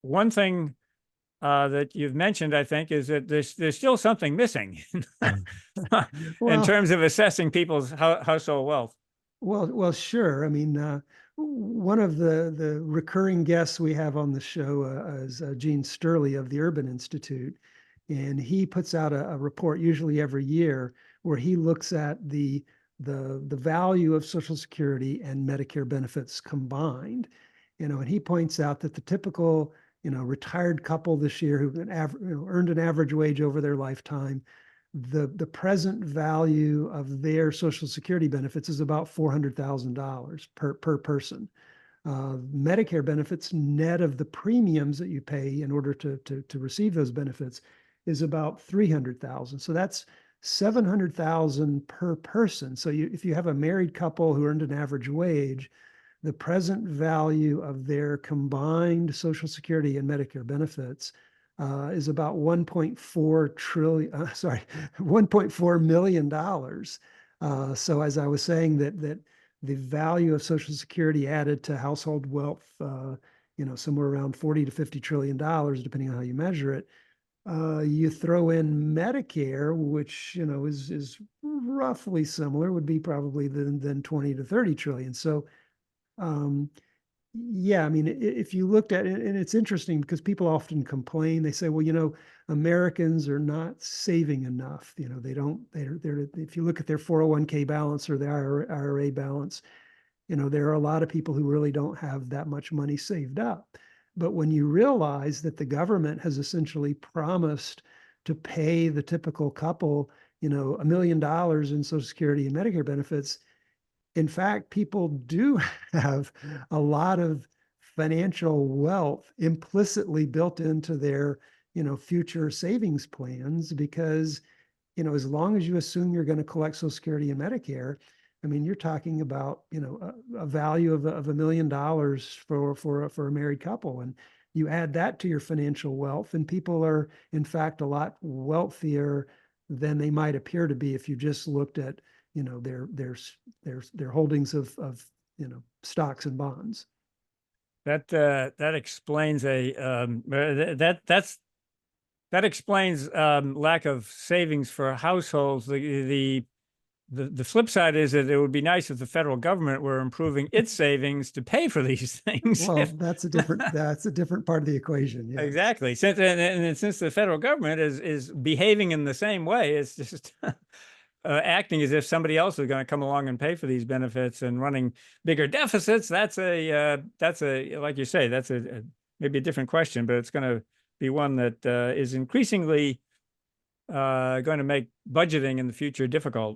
one thing that you've mentioned, I think, is that there's still something missing in Well, terms of assessing people's household wealth. well, sure. I mean, one of the recurring guests we have on the show is Gene Sturley of the Urban Institute, and he puts out a report usually every year where he looks at the value of Social Security and Medicare benefits combined. And he points out that the typical retired couple this year who earned an average wage over their lifetime, the present value of their Social Security benefits is about $400,000 per person. Medicare benefits, net of the premiums that you pay in order to receive those benefits, is about 300,000. So that's 700,000 per person. So if you have a married couple who earned an average wage, the present value of their combined Social Security and Medicare benefits is about 1.4 trillion, $1.4 million. So as I was saying, that the value of Social Security added to household wealth, somewhere around 40 to 50 trillion dollars, depending on how you measure it. You throw in Medicare, which is roughly similar, would be probably then 20 to 30 trillion. So yeah, I mean, if you looked at it, and it's interesting because people often complain, they say, well, Americans are not saving enough. They don't, if you look at their 401k balance or their IRA balance, there are a lot of people who really don't have that much money saved up. But when you realize that the government has essentially promised to pay the typical couple, $1 million in Social Security and Medicare benefits, in fact, people do have a lot of financial wealth implicitly built into their, future savings plans because, as long as you assume you're going to collect Social Security and Medicare, I mean, you're talking about, a value of $1 million for a married couple. And you add that to your financial wealth, and people are, in fact, a lot wealthier than they might appear to be if you just looked at their holdings of stocks and bonds. That explains that explains lack of savings for households. The flip side is that it would be nice if the federal government were improving its savings to pay for these things. Well, that's a different part of the equation. Yeah. Exactly. Since the federal government is behaving in the same way, it's just acting as if somebody else is going to come along and pay for these benefits and running bigger deficits. That's like you say, that's maybe a different question, but it's going to be one that is increasingly going to make budgeting in the future difficult.